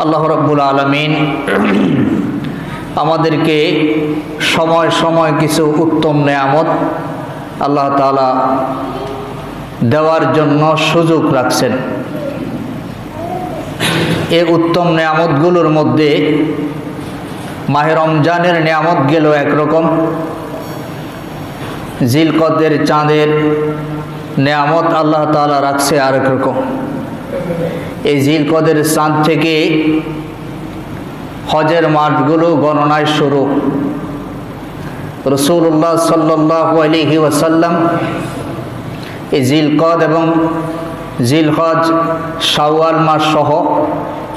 আল্লাহ রাব্বুল আলামিন আমাদেরকে সময় সময় কিছু উত্তম নেয়ামত আল্লাহ তাআলা দেওয়ার জন্য সুযোগ রাখছেন। এই উত্তম নেয়ামতগুলোর মধ্যে মাহে রমজানের নেয়ামত গেল একরকম, জিলকদের চাঁদের নেয়ামত আল্লাহ তাআলা রাখছে আরেক রকম। এই জিলকদের চাঁদ থেকে হজের মাসগুলো গণনায় শুরু। রাসূলুল্লাহ সাল্লাল্লাহু আলাইহি ওয়াসাল্লাম এই জিলকদ এবং জিলহজ শাওয়াল মাস সহ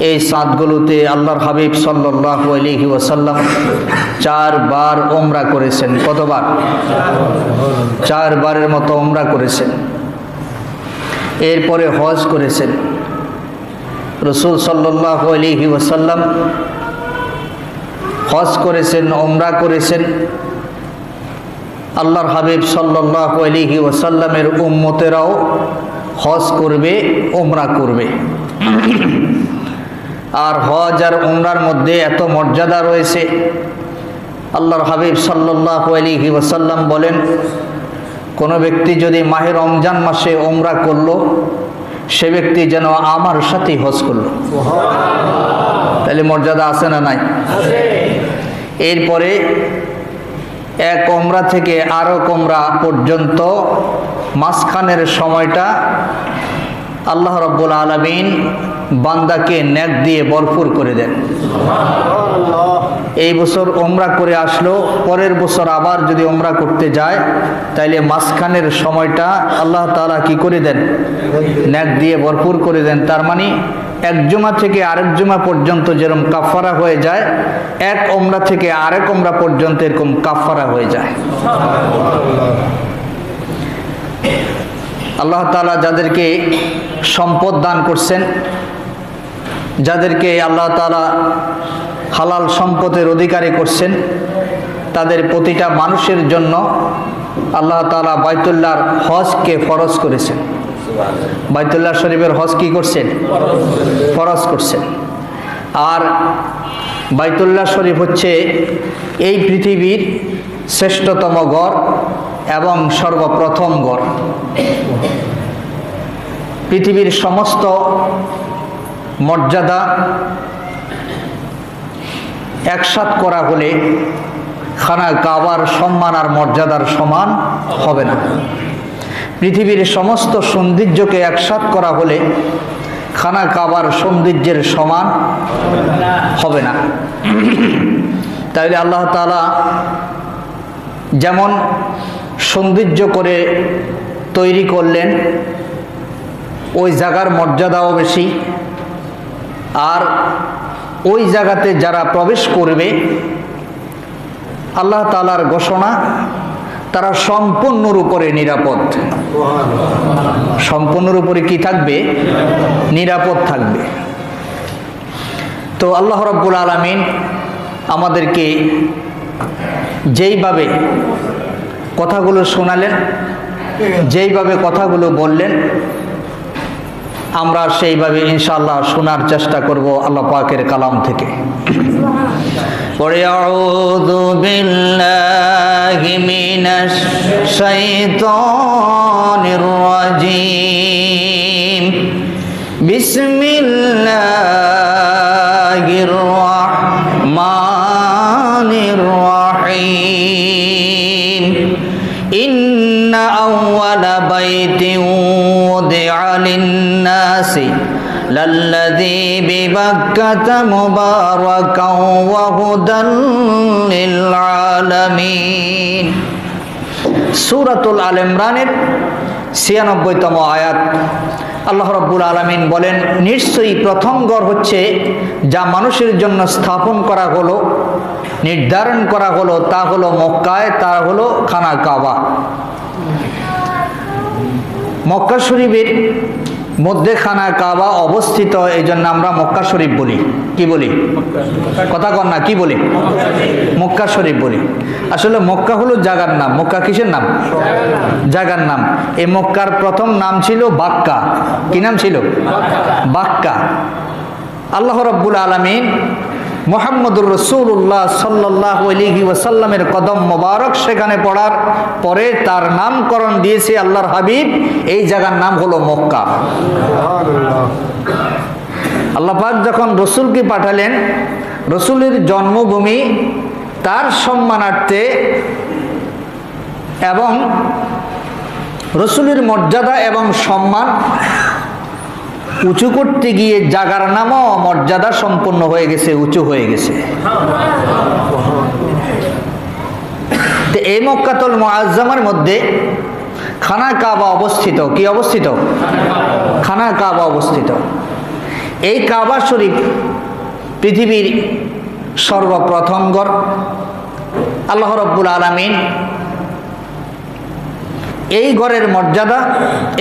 এই চাঁদগুলোতে আল্লাহর হাবিব সাল্লাল্লাহু আলাইহি ওয়াসাল্লাম 4 বার উমরা করেছেন। কতবার? 4 বারের মতো উমরা করেছেন। এরপরে হজ করেছেন। রাসূল সাল্লাল্লাহু আলাইহি ওয়াসাল্লাম হজ করেছেন, উমরা করেছেন। আল্লাহর হাবিব সাল্লাল্লাহু আলাইহি ওয়াসাল্লামের উম্মতেরাও হজ করবে, উমরা করবে। আর হজ আর উমরার মধ্যে এত মর্যাদা রয়েছে। আল্লাহর হাবিব সাল্লাল্লাহু আলাইহি ওয়াসাল্লাম বলেন, কোনো ব্যক্তি যদি মাহে রমজান মাসে উমরা করলো, সে ব্যক্তি যেন আমার সাথেই হজ করলো। তাহলে মর্যাদা আছে না নাই? এরপরে এক উমরা থেকে আরো উমরা পর্যন্ত মাঝখানের সময়টা আল্লাহ রাব্বুল আলামিন বান্দাকে নেক দিয়ে ভরপুর করে দেন। এই বছর উমরা করে আসলো, পরের বছর আবার যদি উমরা করতে যায়, তাইলে মাঝখানের সময়টা আল্লাহ তাআলা কি করে দেন? নেক দিয়ে ভরপুর করে দেন। তার মানে এক জুমা থেকে আরেক জুমা পর্যন্ত যেরকম কাফারা হয়ে যায়, এক উমরা থেকে আরেক উমরা পর্যন্ত এরকম কাফারা হয়ে যায়। আল্লাহ তাআলা যাদেরকে সম্পদ দান করছেন, যাদেরকে আল্লাহ তাআলা হালাল সম্পদের অধিকারী করছেন, তাদের প্রতিটা মানুষের জন্য আল্লাহ তাআলা বাইতুল্লাহর হজকে ফরজ করেছেন। বাইতুল্লাহ শরীফের হজ কি করছেন? ফরজ করছেন। আর বাইতুল্লাহ শরীফ হচ্ছে এই পৃথিবীর শ্রেষ্ঠতম ঘর এবং সর্বপ্রথম ঘর। পৃথিবীর সমস্ত মর্যাদা একসাথ করা হলে খানা কাবার সম্মান আর মর্যাদার সমান হবে না। পৃথিবীর সমস্ত সৌন্দর্যকে একসাথ করা হলে খানা কাবার সৌন্দর্যের সমান হবে না। তাইলে আল্লাহ তাআলা যেমন সৌন্দর্য করে তৈরি করলেন, ওই জায়গার মর্যাদাও বেশি। আর ওই জায়গাতে যারা প্রবেশ করবে, আল্লাহ তাআলার ঘোষণা, তারা সম্পূর্ণর উপরে নিরাপদ। সম্পূর্ণর উপরে কি থাকবে? নিরাপদ থাকবে। তো আল্লাহ রাব্বুল আলামিন আমাদেরকে যেইভাবে কথাগুলো শোনালেন, যেইভাবে কথাগুলো বললেন, আমরা সেইভাবে ইনশাআল্লাহ শোনার চেষ্টা করব আল্লাহ পাকের কালাম থেকে। পড়ে আউযু বিল্লাহি মিনাশ শাইতানির রাজীম। বিসমিল্লাহির রাহমানির রাহিম। ইন্না আউওয়ালা বাইতিন wudi'a লিন-নাসি লাল্লাযী বিবাক্কাতা মুবারাকান ওয়া হুদাল লিল আলামিন। সূরাতুল আল ইমরানের ৯৬তম আয়াত। আল্লাহ রাব্বুল আলামিন বলেন, নিশ্চয়ই প্রথম ঘর হচ্ছে যা মানুষের জন্য স্থাপন করা হলো, নির্ধারণ করা হলো, তা হলো মক্কায়, তা হলো খানা কাবা। মক্কা শরীফের মধ্যে খানা কাবা অবস্থিত, এই জন্য আমরা মক্কা শরীফ বলি। কি বলি? কথা কন না, কি বলি? মক্কা শরীফ বলি। আসলে মক্কা হলো জায়গার নাম। মক্কা কিসের নাম? জায়গার নাম। এই মক্কার প্রথম নাম ছিল বাক্কা। কি নাম ছিল? বাক্কা। আল্লাহ রাব্বুল আলামিন মুহাম্মদুর রাসূলুল্লাহ সাল্লাল্লাহু আলাইহি ওয়াসাল্লামের কদম মোবারক সেখানে পড়ার পরে তার নামকরণ দিয়েছে আল্লাহর হাবিব। এই জায়গার নাম হলো মক্কা। আল্লাহ পাক যখন রসুলকে পাঠালেন, রসুলের জন্মভূমি, তার সম্মানার্থে এবং রসুলের মর্যাদা এবং সম্মান উঁচু করতে গিয়ে জাগার নামও মর্যাদা সম্পন্ন হয়ে গেছে, উঁচু হয়ে গেছে। তো এই মক্কাতুল মুআজ্জামার মধ্যে খানা কাবা অবস্থিত। কি অবস্থিত? খানা কাবা অবস্থিত। এই কাবা শরীফ পৃথিবীর সর্বপ্রথম ঘর। আল্লাহ রাব্বুল আলামিন এই ঘরের মর্যাদা,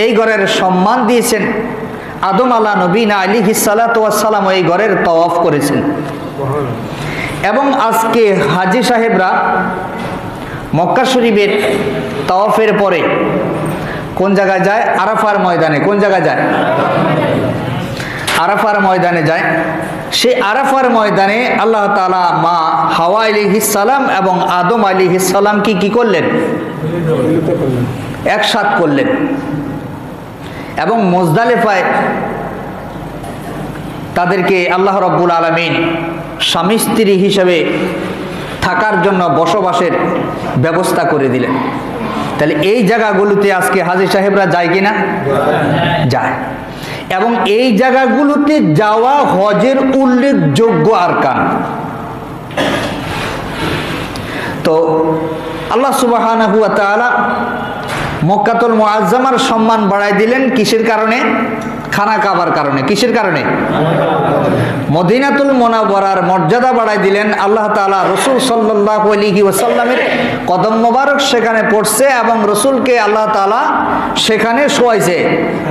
এই ঘরের সম্মান দিয়েছেন। আদম আলা নবীনা আলাইহিস সালাতু ওয়াস সালাম এই ঘরের তাওয়াফ করেছেন। এবং আজকে হাজী সাহেবরা মক্কা শরীফের তাওয়াফের পরে কোন জায়গায় যায়? আরাফার ময়দানে। কোন জায়গায় যায়? আরাফার ময়দানে যায়। সেই আরাফার ময়দানে আল্লাহ তাআলা মা হাওয়া আলাইহিস সালাম এবং আদম আলাইহিস সালাম কি করলেন? একসাথ করলেন। এবং মুজদালিফায় তাদেরকে আল্লাহ রাব্বুল আলামিন স্বামী স্ত্রী হিসেবে থাকার জন্য বসবাসের ব্যবস্থা করে দিলেন। তাহলে এই জায়গাগুলোতে আজকে হাজী সাহেবরা যায় কিনা? যায়। এবং এই জায়গাগুলোতে যাওয়া হজের উল্লেখযোগ্য আরকান। তো আল্লাহ সুবহানাহু ওয়া তাআলা মক্কাতুল মুআজ্জামার সম্মান বাড়াই দিলেন কিসের কারণে? খানা কাবার কারণে। কিসের কারণে? মদিনাতুল মুনাওয়ারার মর্যাদা বাড়াই দিলেন আল্লাহ তাআলা। রাসূল সাল্লাল্লাহু আলাইহি ওয়াসাল্লামের কদম মোবারক সেখানে পড়ছে এবং রাসূলকে আল্লাহ তাআলা সেখানে শোয়াইছে।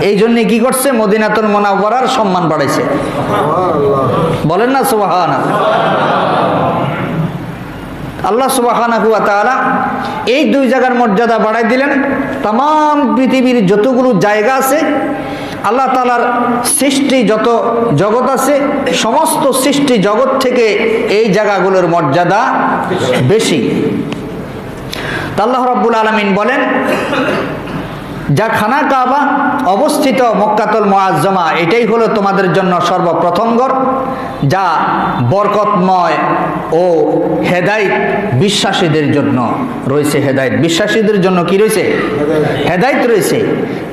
এই জন্য কি করছে? মদিনাতুল মুনাওয়ারার সম্মান বাড়াইছে। বলেন না সুবহানাল্লাহ। আল্লাহ সুবহানাহু ওয়া তাআলা এই দুই জায়গার মর্যাদা বাড়াই দিলেন। তাম পৃথিবীর যতগুলো জায়গা আছে, আল্লাহ তাআলার সৃষ্টি যত জগৎ আছে, সমস্ত সৃষ্টি জগৎ থেকে এই জায়গাগুলোর মর্যাদা বেশি। আল্লাহ রাব্বুল আলামিন বলেন, যা খানা কাবা অবস্থিত মক্কাতুল মুআজ্জামা, এটাই হলো তোমাদের জন্য সর্বপ্রথম ঘর, যা বরকতময় ও হেদায়েত বিশ্বাসীদের জন্য রয়েছে। হেদায়েত বিশ্বাসীদের জন্য কি রয়েছে? হেদায়েত রয়েছে।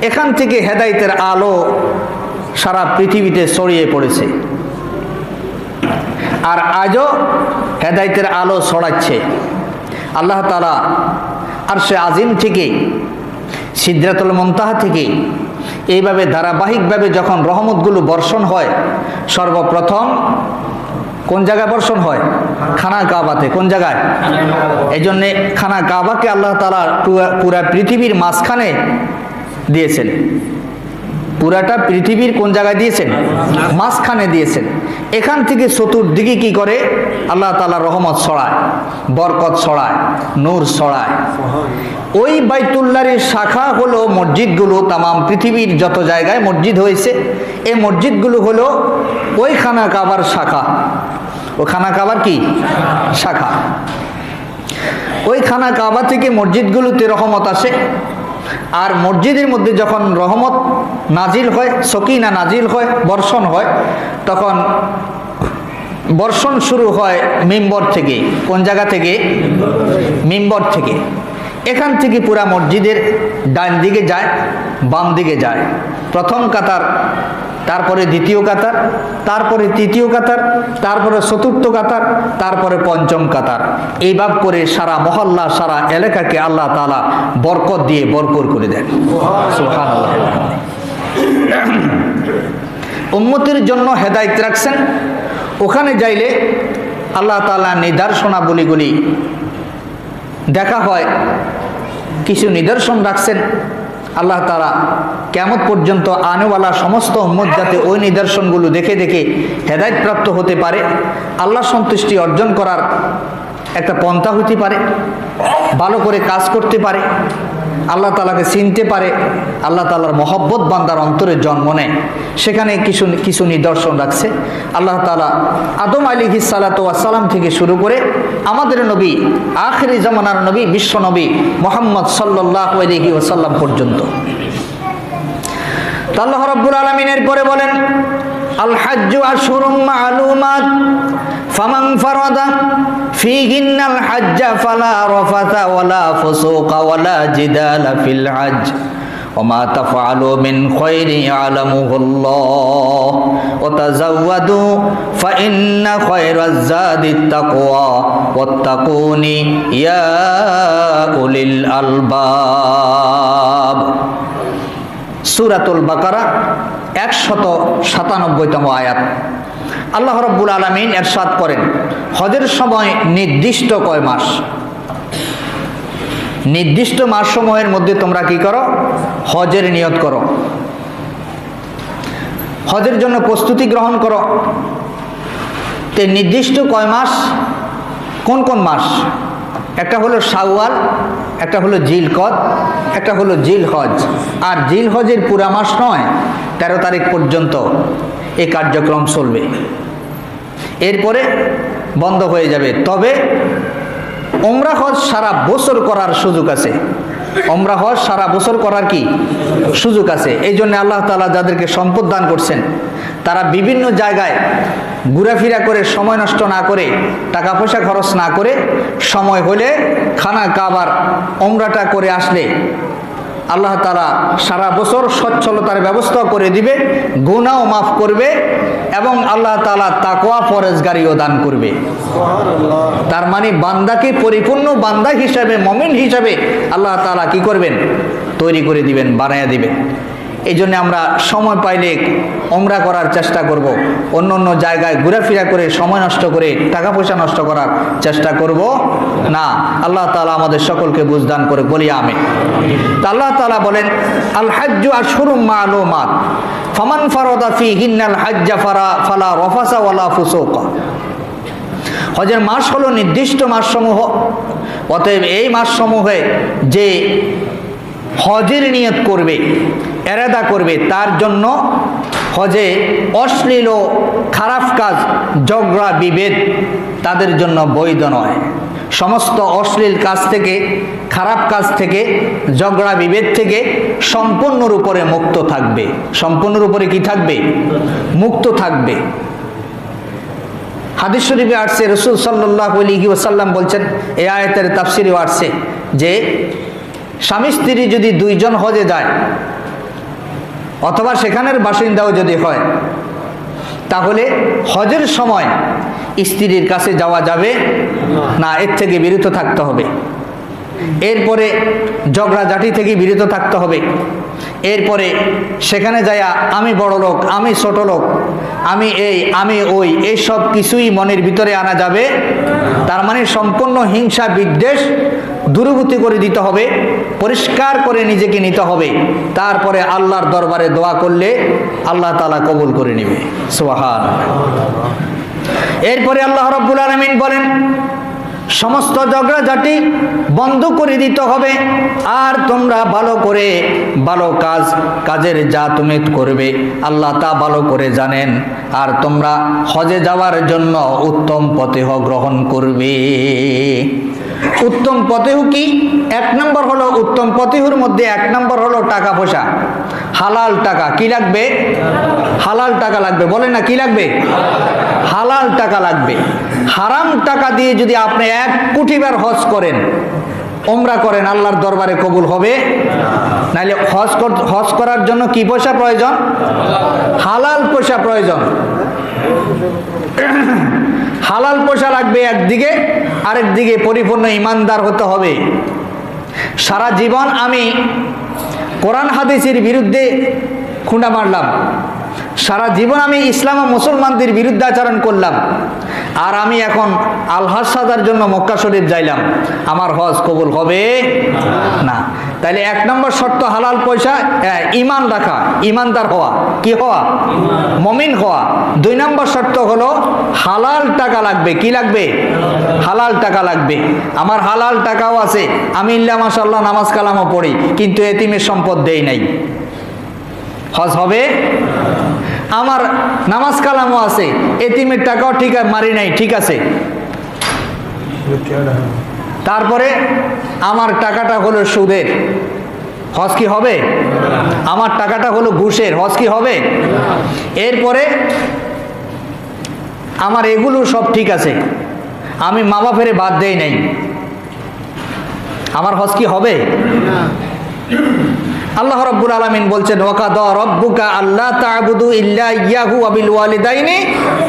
এখান থেকে হেদায়েতের আলো সারা পৃথিবীতে ছড়িয়ে পড়েছে, আর আজও হেদায়েতের আলো ছড়াচ্ছে। আল্লাহ তাআলা আরশে আজিম থেকে, সিদরাতুল মুনতাহা থেকে এইভাবে ধারাবাহিকভাবে যখন রহমতগুলো বর্ষণ হয়, সর্বপ্রথম কোন জায়গায় বর্ষণ হয়? খানা কাবাতে। কোন জায়গায়? এই জন্যে খানা কাবাকে আল্লাহ তাআলা পুরা পৃথিবীর মাঝখানে দিয়েছেন। পুরাটা পৃথিবীর কোন জায়গায় দিয়েছেন? মাঝখানে দিয়েছেন। এখান থেকে চতুর্দিকে কি করে? আল্লাহ তাআলা রহমত ছড়ায়, বরকত ছড়ায়, নূর ছড়ায়। ওই বাইতুল্লাহর শাখা হলো মসজিদগুলো। তামাম পৃথিবীর যত জায়গায় মসজিদ হয়েছে, এই মসজিদগুলো হলো ওই খানা কাবার শাখা। ও খানা কাবার কি শাখা? ওই খানা কাবা থেকে মসজিদগুলোতে রহমত আসে। আর মসজিদের মধ্যে যখন রহমত নাজিল হয়, সকিনা নাজিল হয়, বর্ষণ হয়, তখন বর্ষণ শুরু হয় মিম্বর থেকে। কোন জায়গা থেকে? মিম্বর থেকে। এখান থেকে পুরা মসজিদের ডান দিকে যায়, বাম দিকে যায়। প্রথম কাতার, তারপরে দ্বিতীয় কাতার, তারপরে তৃতীয় কাতার, তারপরে চতুর্থ কাতার, তারপরে পঞ্চম কাতার। এইভাবে করে সারা মহল্লা, সারা এলাকাকে আল্লাহ তাআলা বরকত দিয়ে ভরপুর করে দেন। সুবহানাল্লাহ। উম্মতের জন্য হেদায়েত রাখছেন। ওখানে যাইলে আল্লাহ তাআলা নিদর্শনাবলীগুলি দেখা হয়। কিছু নিদর্শন রাখছেন আল্লাহ তাআলা কিয়ামত পর্যন্ত আনেওয়ালা সমস্ত উম্মত যাতে ওই নিদর্শনগুলো দেখে দেখে হেদায়েত প্রাপ্ত হতে পারে, আল্লাহ সন্তুষ্টি অর্জন করার একটা পন্থা হতে পারে, ভালো করে কাজ করতে পারে। আল্লাহ তাআলাকে চিনতে পারে, আল্লাহ তাআলার মহব্বত বান্দার অন্তরে জন্ম নেয়, সেখানে কিছু কিছু নিদর্শন রাখছে। আল্লাহ তাআলা আদম আলাইহিস সালাতু ওয়াস সালাম থেকে শুরু করে আমাদের নবী, আখিরি জামানার নবী, বিশ্ব নবী মুহাম্মদ সাল্লাল্লাহু আলাইহি ওয়াসাল্লাম পর্যন্ত। আল্লাহ রাব্বুল আলামিন এরপরে বলেন, আল হাজ্জু আশহুরুম মা'লুমাত ফামান ফারাদা ফীহিন্নাল হাজ্জা ফালা রাফাথা ওয়ালা ফুসুকা ওয়ালা জিদালা ফিল হজ্জ ওমা তাফআলু মিন খায়রিন ইয়ালামুহুল্লাহ ওয়া তাযাওয়াদু ফাইন্না খায়রাজ যাদিত তাকওয়া ওয়াত্তাকুনি ইয়া উলিল আলবাব। সূরাতুল বাকারা 197তম আয়াত। আল্লাহ রাব্বুল আলামিন ইরশাদ করেন, হজের সময় নির্দিষ্ট কয় মাস, নির্দিষ্ট মাসসমূহের মধ্যে তোমরা কি করো? হজের নিয়ত করো, হজের জন্য প্রস্তুতি গ্রহণ করো। তে নির্দিষ্ট কয় মাস? কোন কোন মাস? একটা হলো শাওয়াল, একটা হলো জিলকদ, একটা হলো জিলহজ। আর জিলহজের পুরা মাস নয়, 13 তারিখ পর্যন্ত এই কার্যক্রম চলবে, এরপরে বন্ধ হয়ে যাবে। তবে ওমরা হজ সারা বছর করার সুযোগ আছে, ওমরা হজ সারা বছর করার কি সুযোগ আছে। এই জন্য আল্লাহ তাআলা যাদেরকে সম্পদ দান করছেন, তারা বিভিন্ন জায়গায় ঘোরাফেরা করে সময় নষ্ট না করে, টাকা পয়সা খরচ না করে, সময় হলে খানা কাবার ওমরাটা করে আসলে আল্লাহ তাআলা সারা বছর সচ্ছলতার ব্যবস্থা করে দিবে, গুনাহও মাফ করবে এবং আল্লাহ তাআলা তাকওয়া পরহেজগারিও দান করবে। তার মানে বান্দাকে পরিপূর্ণ বান্দা হিসাবে, মুমিন হিসাবে আল্লাহ তাআলা কি করবেন? তৈরি করে দিবেন, বানায়া দিবেন। এই জন্য আমরা সময় পাইলে ওমরা করার চেষ্টা করব, অন্য অন্য জায়গায় ঘোরাফেরা করে সময় নষ্ট করে টাকা পয়সা নষ্ট করার চেষ্টা করব না। আল্লাহ তাআলা আমাদের সকলকে বুঝদান করে, বলি আমিন। তা আল্লাহ তাআলা বলেন, আল হাজ্জু আশহুরুম মা'লুমাত ফামান ফারাদা ফীহিন্নাল হাজ্জা ফালা রাফাসা ওয়ালা ফুসুকা। হজের মাস হলো নির্দিষ্ট মাসসমূহ, অতএব এই মাসসমূহে যে হজের নিয়ত করবে, এরাদা করবে, তার জন্য হজে অশ্লীল ও খারাপ কাজ, ঝগড়া বিভেদ তাদের জন্য বৈধ নয়। সমস্ত অশ্লীল কাজ থেকে, খারাপ কাজ থেকে, ঝগড়া বিভেদ থেকে সম্পূর্ণর উপরে মুক্ত থাকবে। সম্পূর্ণর উপরে কি থাকবে? মুক্ত থাকবে। হাদিস শরীফে আসছে, রাসূল সাল্লাল্লাহু আলাইহি ওয়াসাল্লাম বলছেন, এই আয়াতের তাফসীরে আসছে যে স্বামী স্ত্রী যদি দুইজন হজে যায় অথবা সেখানের বাসিন্দাও যদি হয়, তাহলে হজের সময় স্ত্রীর কাছে যাওয়া যাবে না, এর থেকে বিরত থাকতে হবে। এরপরে ঝগড়াঝাটি থেকে বিরত থাকতে হবে। এরপরে সেখানে যায়া আমি বড় লোক, আমি ছোট লোক, আমি এই, আমি ওই, এই সব কিছুই মনের ভিতরে আনা যাবে। তার মানে সম্পূর্ণ হিংসা বিদ্বেষ দূরীভূত করে দিতে হবে, পরিষ্কার করে নিজেকে নিতে হবে। তারপরে আল্লাহর দরবারে দোয়া করলে আল্লাহ তাআলা কবুল করে নেবে। সুবহানাল্লাহ। এরপরে আল্লাহ রাব্বুল আলামিন বলেন, সমস্ত ঝগড়াঝাটি বন্ধ করে দিতে হবে। আর তোমরা ভালো করে ভালো কাজের যা তুমি করবে আল্লাহ তা ভালো করে জানেন। আর তোমরা হজে যাওয়ার জন্য উত্তম পথেহ গ্রহণ করবে। উত্তম পথেহ কি? 1 নম্বর হলো, উত্তম পথেহর মধ্যে 1 নম্বর হলো টাকা পয়সা, হালাল টাকা। কি লাগবে? হালাল টাকা লাগবে। বলেন না, কি লাগবে? হালাল টাকা লাগবে। হারাম টাকা দিয়ে যদি আপনি 1 কোটি বার হজ করেন, ওমরা করেন, আল্লাহর দরবারে কবুল হবে? নাইলে হজ করার জন্য কি পয়সা প্রয়োজন? হালাল পয়সা প্রয়োজন। হালাল পয়সা লাগবে একদিকে, আরেকদিকে পরিপূর্ণ ইমানদার হতে হবে। সারা জীবন আমি কোরআন হাদিসের বিরুদ্ধে খুঁড়া মারলাম, সারা জীবন আমি ইসলাম ও মুসলমানদের বিরুদ্ধে আচরণ করলাম, আর আমি এখন আল হজ সাজার জন্য মক্কা শরীফ যাইলাম, আমার হজ কবুল হবে না। তাইলে 1 নম্বর শর্ত হালাল পয়সা, ইমান রাখা, ইমানদার হওয়া। কি হওয়া? মুমিন হওয়া। 2 নম্বর শর্ত হলো হালাল টাকা লাগবে। কি লাগবে? হালাল টাকা লাগবে। আমার হালাল টাকাও আছে, আমি ইল্লা মাশাআল্লাহ নামাজ কালামও পড়ি, কিন্তু এতিমের সম্পদ দেই নাই, হজ হবে? আমার নামাজ কালামও আছে, এতিমের টাকাও ঠিক মারি নাই, ঠিক আছে, তারপরে আমার টাকাটা হলো সুদের, হজ কি হবে? আমার টাকাটা হলো ঘুষের, হজ কি হবে? এরপরে আমার এগুলো সব ঠিক আছে, আমি মা বাপের বাদ দেই নাই, আমার হজ কি হবে? আল্লাহ রাব্বুল আলামিন বলছেন ওয়াকাদা রাব্বুকা আল্লা তা'বুদু ইল্লা ইয়াহু ওয়া বিল ওয়ালিদাইনি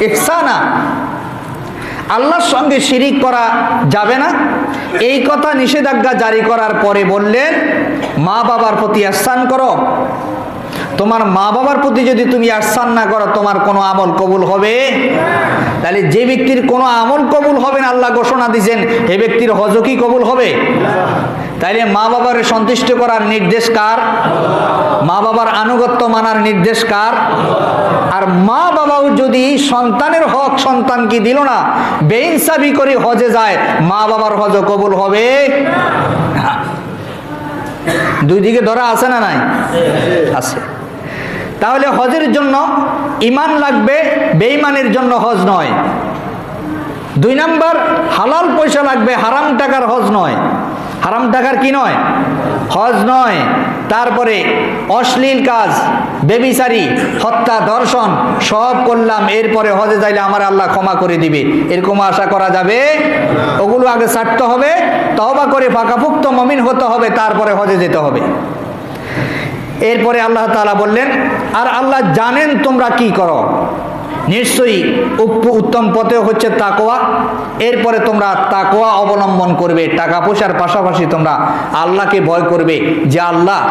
ইহসানা। আল্লাহর সঙ্গে শিরিক করা যাবে না, এই কথা নিষেধাজ্ঞা জারি করার পরে বললেন মা বাবার প্রতি ইহসান করো। তোমার মা বাবার প্রতি যদি তুমি ইহসান না করো, তোমার কোনো আমল কবুল হবে? তাহলে যে ব্যক্তির কোনো আমল কবুল হবে না, আল্লাহ ঘোষণা দিয়েছেন, এই ব্যক্তির হজও কি কবুল হবে? তাইলে মা বাবার সন্তুষ্ট করার নির্দেশ কার? মা বাবার আনুগত্য মানার নির্দেশ কার? আর মা বাবাও যদি সন্তানের হক সন্তানকে দিল না, বেইনসাফি করে হজে যায়, মা বাবার হজও কবুল হবে না। দুই দিকে ধরা আছে না নাই? আছে। তাহলে হজের জন্য ঈমান লাগবে, বেঈমানের জন্য হজ নয়। দুই নাম্বার, হালাল পয়সা লাগবে, হারাম টাকার হজ নয়। হারাম টাকার কি নয়? হজ নয়। তারপরে অশ্লীল কাজ, বেবিচারি, হত্যা, ধর্ষণ সব করলাম, এরপরে হজে যাইলে আমার আল্লাহ ক্ষমা করে দিবে, এরকম আশা করা যাবে? ওগুলো আগে ছাড়তে হবে, তওবা করে পাকাপোক্ত মুমিন হতে হবে, তারপরে হজে যেতে হবে। এরপরে আল্লাহ তাআলা বললেন, আর আল্লাহ জানেন তোমরা কি করো, নিশ্চয়ই উত্তম পথে হচ্ছে তাকওয়া। এরপরে তোমরা তাকওয়া অবলম্বন করবে, টাকা পয়সার পাশাপাশি তোমরা আল্লাহকে ভয় করবে, যে আল্লাহ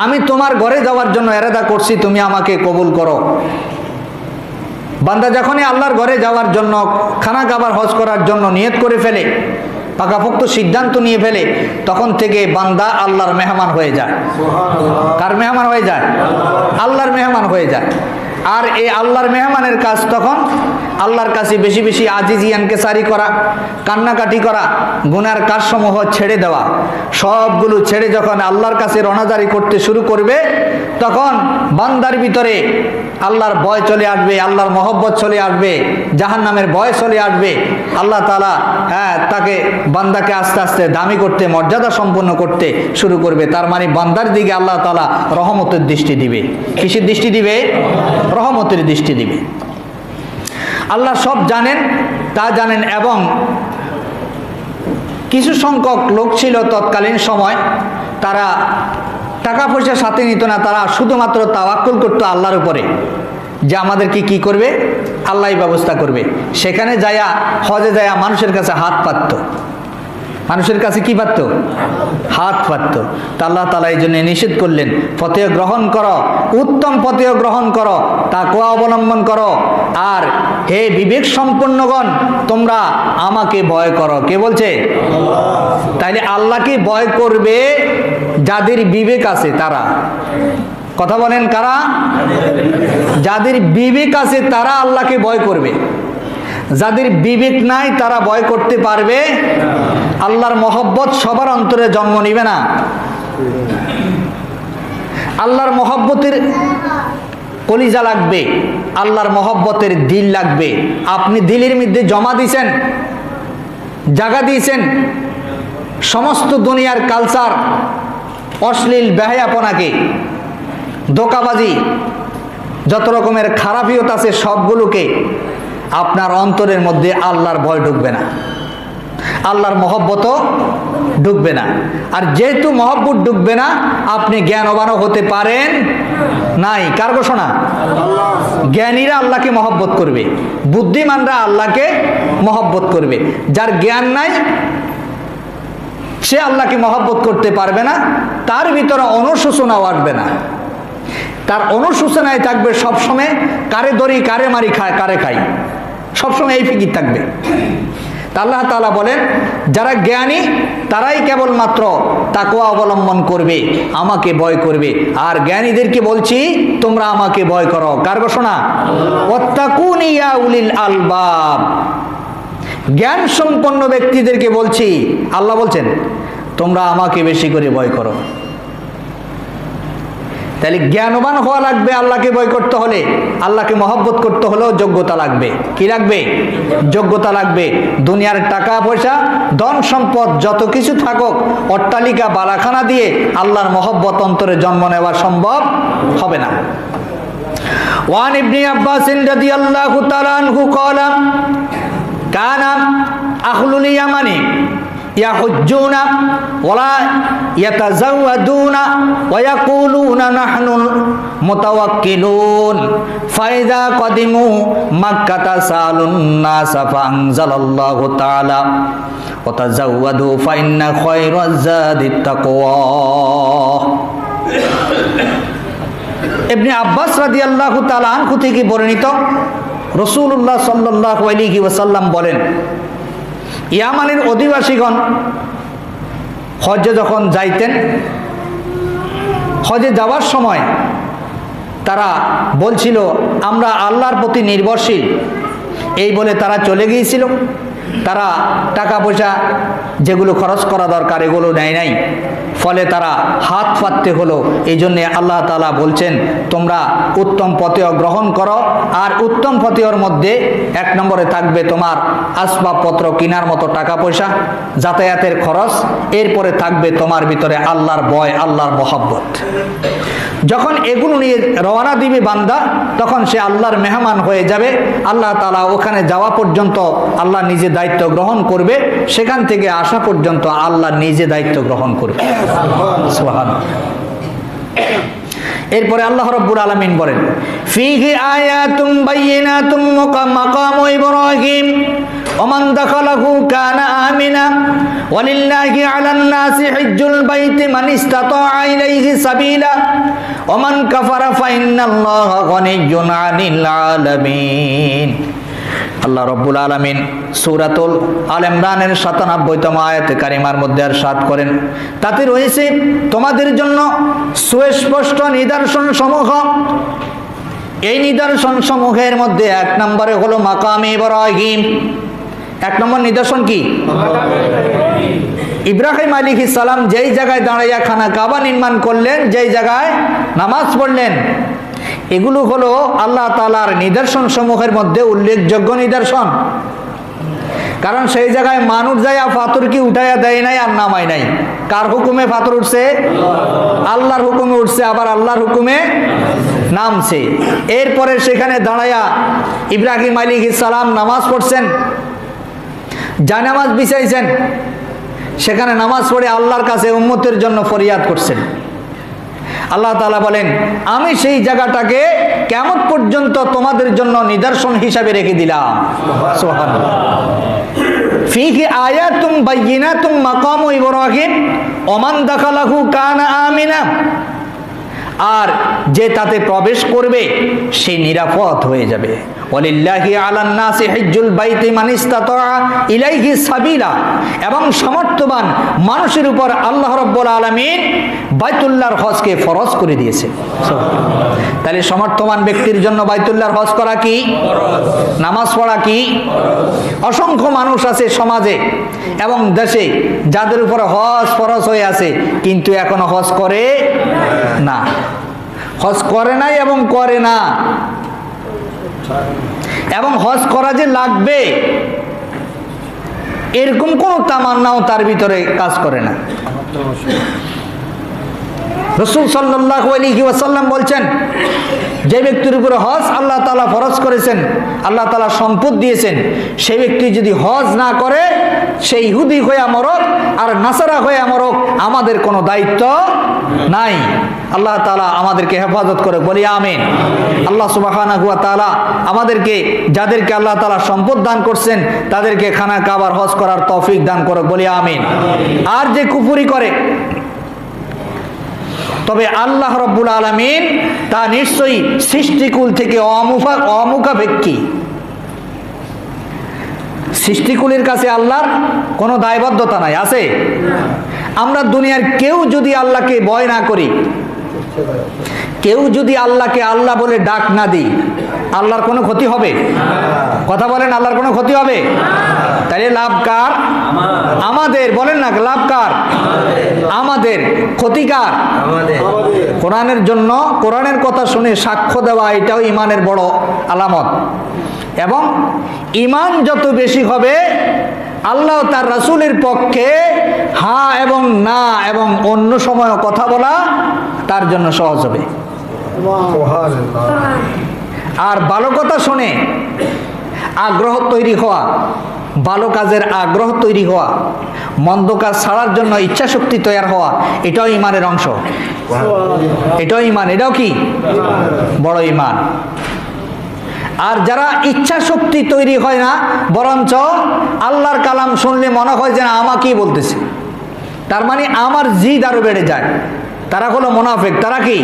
আমি তোমার ঘরে যাওয়ার জন্য ইরাদা করছি, তুমি আমাকে কবুল করো। বান্দা যখনই আল্লাহর ঘরে যাওয়ার জন্য, খানা খাবার হজ করার জন্য নিয়ত করে ফেলে, পাকাপোক্ত সিদ্ধান্ত নিয়ে ফেলে, তখন থেকে বান্দা আল্লাহর মেহমান হয়ে যায়। কার মেহমান হয়ে যায়? আল্লাহর মেহমান হয়ে যায়। আর এই আল্লাহর মেহমানের কাজ তখন আল্লাহর কাছে বেশি বেশি আজিজি ইনকিসারি করা, কান্নাকাটি করা, গুনার কাজসমূহ ছেড়ে দেওয়া। সবগুলো ছেড়ে যখন আল্লাহর কাছে রওনাজারি করতে শুরু করবে, তখন বান্দার ভিতরে আল্লাহর ভয় চলে আসবে, আল্লাহর মহব্বত চলে আসবে, জাহান্নামের ভয় চলে আসবে। আল্লাহ তাআলা তাকে, বান্দাকে আস্তে আস্তে দামি করতে, মর্যাদা সম্পন্ন করতে শুরু করবে। তার মানে বান্দার দিকে আল্লাহ তাআলা রহমতের দৃষ্টি দিবে। কিসের দৃষ্টি দিবে? রহমতের দৃষ্টি দিবে। আল্লাহ সব জানেন, তা জানেন। এবং কিছু সংখ্যক লোক ছিল তৎকালীন সময়, তারা টাকা পয়সা সাথে নিত না, তারা শুধুমাত্র তাওয়াক্কুল করতো আল্লাহর উপরে, যে আমাদেরকে কি করবে? আল্লাহই ব্যবস্থা করবে। সেখানে যায়া, হজে যায়া মানুষের কাছে হাত পাততো। মানুষের কাছে কি পারত? হাত পারত। তা আল্লাহ তাআলা এই জন্য নিষেধ করলেন, পথেয় গ্রহণ করো, উত্তম পথেয় গ্রহণ করো, তাকওয়া অবলম্বন করো, আর হে বিবেক সম্পন্নগণ তোমরা আমাকে ভয় করো। কে বলছে? তাইলে আল্লাহকে ভয় করবে যাদের বিবেক আছে তারা। কথা বলেন, কারা? যাদের বিবেক আছে তারা আল্লাহকে ভয় করবে। যাদের বিবেক নাই তারা ভয় করতে পারবে? আল্লাহর মহব্বত সবার অন্তরে জন্ম নিবে না। আল্লাহর মহব্বতের কলিজা লাগবে, আল্লাহর মহব্বতের দিল লাগবে। আপনি দিলের মধ্যে জমা দিয়েছেন, জায়গা দিয়েছেন সমস্ত দুনিয়ার কালচার, অশ্লীল বেহায়াপনাকে, ধোঁকাবাজি, যত রকমের খারাপিয়ত আছে সবগুলোকে, আপনার অন্তরের মধ্যে আল্লাহর ভয় ঢুকবে না, আল্লাহর মহব্বতও ঢুকবে না। আর যেহেতু মহব্বত ঢুকবে না, আপনি জ্ঞানবানও হতে পারেন নাই। কার ঘোষণা? জ্ঞানীরা আল্লাহকে মহব্বত করবে, বুদ্ধিমানরা আল্লাহকে মহব্বত করবে। যার জ্ঞান নাই সে আল্লাহকে মহব্বত করতে পারবে না, তার ভিতরে অনুশোচনাও আসবে না। তার অনুশোচনায় থাকবে সবসময় কারে ধরি, কারে মারি, কারে খাই, সবসময় এই ফিকির থাকবে। তা আল্লাহ তাআলা বলেন যারা জ্ঞানী তারাই কেবলমাত্র তাকওয়া অবলম্বন করবে, আমাকে ভয় করবে। আর জ্ঞানীদেরকে বলছি তোমরা আমাকে ভয় করো। কার ঘোষণা? ওয়াত্তাকুনি ইয়া উলিল আলবাব। জ্ঞান সম্পন্ন ব্যক্তিদেরকে বলছি, আল্লাহ বলছেন তোমরা আমাকে বেশি করে ভয় করো। তাহলে জ্ঞানবান হওয়া লাগবে। আল্লাহকে ভয় করতে হলে, আল্লাহকে মহব্বত করতে হলেও যোগ্যতা লাগবে। কি লাগবে? যোগ্যতা লাগবে। দুনিয়ার টাকা পয়সা ধন সম্পদ যত কিছু থাকুক, অট্টালিকা বালাখানা দিয়ে আল্লাহর মহব্বত অন্তরে জন্ম নেওয়া সম্ভব হবে না। ওয়ান ইবনে আব্বাস রাদিয়াল্লাহু তাআলা আনহু ক্বালা কানা আহলুল ইয়ামানি يحجون ولا يتزودون ويقولون نحن متوكلون فإذا قدموا مكة سألوا الناس فأنزل الله تعالى وتزودوا فإن خير الزاد التقوى। ইবনে আব্বাস রাদিয়াল্লাহু তাআলা আনহু থেকে বর্ণিত, রাসূলুল্লাহ সাল্লাল্লাহু আলাইহি ওয়াসাল্লাম বলেন, ইয়ামানের অধিবাসীগণ হজ্জে যখন যাইতেন, হজে যাওয়ার সময় তারা বলছিল আমরা আল্লাহর প্রতি নির্ভরশীল, এই বলে তারা চলে গিয়েছিল। তারা টাকা পয়সা যেগুলো খরচ করা দরকার এগুলো নেয় নাই, ফলে তারা হাত পাততে হলো। এই জন্যে আল্লাহ তাআলা বলছেন তোমরা উত্তম পথেয় গ্রহণ করো। আর উত্তম পথেয়র মধ্যে এক নম্বরে থাকবে তোমার আসবাবপত্র কেনার মতো টাকা পয়সা, যাতায়াতের খরচ, এরপরে থাকবে তোমার ভিতরে আল্লাহর ভয়, আল্লাহর মহব্বত। যখন এগুলো নিয়ে রওনা দিবে বান্দা, তখন সে আল্লাহর মেহমান হয়ে যাবে। আল্লাহ তাআলা ওখানে যাওয়া পর্যন্ত আল্লাহ নিজে দায়িত্ব গ্রহণ করবে, সেখান থেকে আসা পর্যন্ত আল্লাহ নিজে দায়িত্ব গ্রহণ করবে। সুবহানাল্লাহ। এরপরে আল্লাহ রাব্বুল আলামিন বলেন ফীহি আয়াতুম বাইয়িনাতুম মাকামু ইব্রাহিম ওমান দাখালাহু কানা আমিনা ওয়ালিল্লাহি আলান নাসি হিজ্জুল বাইতি মান ইসতাতাআ ইলাইহি সাবিলা ওমান কাফারা ফাইন্নাল্লাহা গনিয়্যুন আনিল আলামিন। আল্লাহ রাব্বুল আলামিন সূরাতুল আল ইমরানের ৯৭তম আয়াতে কারিমার মধ্যে ইরশাদ করেন, তাতে রয়েছে তোমাদের জন্য সুস্পষ্ট নিদর্শন সমূহ। এই নিদর্শন সমূহের মধ্যে এক নম্বরে হলো মাকামে ইব্রাহিম। এক নম্বর নিদর্শন কি? ইব্রাহিম আলাইহিস সালাম যেই জায়গায় দাঁড়াইয়া খানা কাবা নির্মাণ করলেন, যেই জায়গায় নামাজ পড়লেন, এগুলো হলো আল্লাহ তাআলার নিদর্শন সমূহের মধ্যে উল্লেখযোগ্য নিদর্শন। কারণ সেই জায়গায় মানুষ যাইয়া পাথর কি উঠাইয়া দেয় নাই আর নামায় নাই। কার হুকুমে পাথর উঠছে? আল্লাহর হুকুমে উঠছে, আবার আল্লাহর হুকুমে নামছে। এরপরে সেখানে দাঁড়াইয়া ইব্রাহিম আলাইহিস সালাম নামাজ পড়ছেন, জানামাজ বিছাইছেন, সেখানে নামাজ পড়ে আল্লাহর কাছে উম্মতের জন্য ফরিয়াদ করছেন। আল্লাহ তাআলা বলেন আমি সেই জায়গাটাকে কিয়ামত পর্যন্ত তোমাদের জন্য নিদর্শন হিসাবে রেখে দিলাম। সুবহানাল্লাহ। ফীহি আয়াতুম বাইয়িনাতুম মাকামু ইব্রাহিম ওমান দাখালাহু কানা আমিনা। আর যে তাতে প্রবেশ করবে সে নিরাপদ হয়ে যাবে। ওয়ালিল্লাহি আলান নাসি হিজ্জুল বাইতি মান ইসতাতাআ ইলাইহি সাবিলা। এবং সমর্থবান মানুষের উপর আল্লাহ রাব্বুল আলামিন বাইতুল্লাহর হজকে ফরজ করে দিয়েছে। তাহলে সমর্থবান ব্যক্তির জন্য বাইতুল্লাহর হজ করা কি? নামাজ পড়া কি? অসংখ্য মানুষ আছে সমাজে এবং দেশে যাদের উপর হজ ফরজ হয়ে আছে, কিন্তু এখনো হজ করে না, হজ করে নাই এবং করে না। এবং হজ করা যে লাগবে এরকম কোন তামান্নাও তার ভিতরে কাজ করে না। রাসূল সাল্লাল্লাহু আলাইহি ওয়াসাল্লাম বলছেন যে ব্যক্তির উপরে হজ আল্লাহ তাআলা ফরজ করেছেন, আল্লাহ তাআলা সম্পদ দিয়েছেন, সেই ব্যক্তি যদি হজ না করে সে ইহুদি হয়ে মরক আর নাসারা হয়ে মরক, আমাদের কোনো দায়িত্ব নাই। আল্লাহ তাআলা আমাদেরকে হেফাজত করে, বলি আমিন। আল্লাহ সুবহানাহু ওয়া তাআলা আমাদেরকে, যাদেরকে আল্লাহ তাআলা সম্পদ দান করছেন, তাদেরকে খানা কাবার হজ করার তৌফিক দান করুক, বলি আমিন। আর যে কুফরি করে, তবে আল্লাহ রাব্বুল আলামিন তা নিশ্চয়ই সৃষ্টিকুল থেকে অমুখাপেক্ষী। সৃষ্টিকুলের কাছে আল্লাহর কোনো দায়বদ্ধতা নাই, আছে? আমরা দুনিয়ার কেউ যদি আল্লাহকে ভয় না করি, কেউ যদি আল্লাহকে আল্লাহ বলে ডাক না দিই, আল্লাহর কোনো ক্ষতি হবে? কথা বলেন, আল্লাহর কোনো ক্ষতি হবে? তাহলে লাভ কার? আমাদের। বলেন না, লাভ কার? আমাদের। ক্ষতি কার? কোরআনের জন্য কোরআনের কথা শুনে সাক্ষ্য দেওয়া, এটাও ইমানের বড় আলামত। এবং ইমান যত বেশি হবে, আল্লাহ তার রাসূলের পক্ষে হ্যাঁ এবং না এবং অন্য সময় কথা বলা তার জন্য সহজ হবে। আর ভালো কথা শুনে আগ্রহ তৈরি হওয়া, ভালো কাজের আগ্রহ তৈরি হওয়া, মন্দ কাজ ছাড়ার জন্য ইচ্ছা শক্তি তৈরি হওয়া, এটাও ইমানের অংশ। এটাও ইমান। এটাও কি? বড় ইমান। আর যারা ইচ্ছা শক্তি তৈরি হয় না, বরঞ্চ আল্লাহর কালাম শুনলে মনে হয় যে আমাকেই বলতেছে, তার মানে আমার জিদ আরো বেড়ে যায়, তারা হলো মুনাফিক। তারা কি?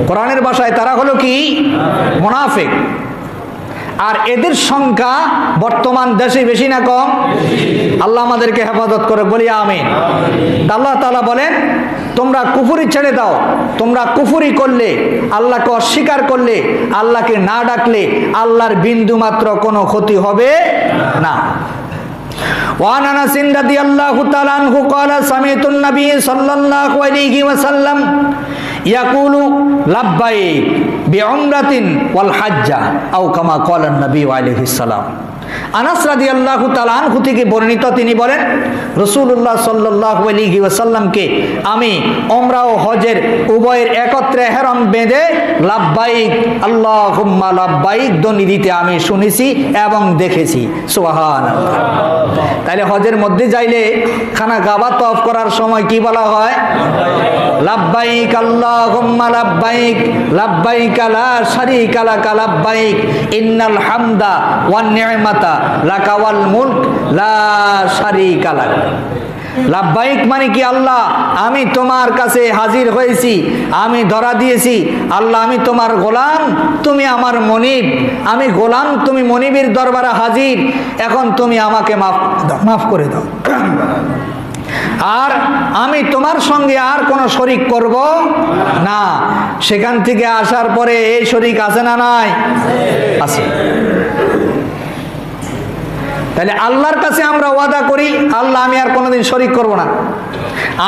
কোরআনের ভাষায় তারা হলো কি? মুনাফিক। আর এদের সংখ্যা বর্তমান দেশে বেশি না কম? আল্লাহ আমাদেরকে হেফাজত করে, বলি আমিন। আল্লাহ তাআলা বলেন, তোমরা কুফরি ছেড়ে দাও, তোমরা কুফরি করলে, আল্লাহকে অস্বীকার করলে, আল্লাহকে না ডাকলে আল্লাহর বিন্দু মাত্র কোনো ক্ষতি হবে না। وعن انس رضي الله تعالى عنه قال سمعت النبي صلى الله عليه وسلم يقول لبيك بعمرة والحج او كما قال النبي عليه السلام। আনাস রাদিয়াল্লাহু তাআলা আনহু থেকে বর্ণিত, তিনি বলেন রাসূলুল্লাহ সাল্লাল্লাহু আলাইহি ওয়াসাল্লামকে আমি উমরা ও হজের উভয়ের একত্রে ইহরাম বেঁধে লাব্বাইক আল্লাহুম্মা লাব্বাইক ধ্বনি দিতে আমি শুনেছি এবং দেখেছি। সুবহানাল্লাহ। তাহলে হজের মধ্যে যাইলে খানা কাবা তওয়াফ করার সময় কি বলা হয়? লাব্বাইক আল্লাহুম্মা লাব্বাইক লাব্বাইক লা শারীকা লাকা লাব্বাইক ইন্নাল হামদা ওয়ান নি'মাতা লাকা ওয়াল মুলক লা শারীকা লাক। লাব্বাইক মানে কি? আল্লাহ আমি তোমার কাছে হাজির হয়েছি, আমি ধরা দিয়েছি, আল্লাহ আমি তোমার গোলাম, তুমি আমার মনিব, আমি গোলাম, তুমি মনিবের দরবারে হাজির, এখন তুমি আমাকে মাফ করে দাও। আর আমি তোমার সঙ্গে আর কোনো শরীক করব না। সেখান থেকে আসার পরে এই শরীক আছে না নাই? আছে। তাহলে আল্লাহর কাছে আমরা ওয়াদা করি, আল্লাহ আমি আর কোনোদিন শরীক করব না,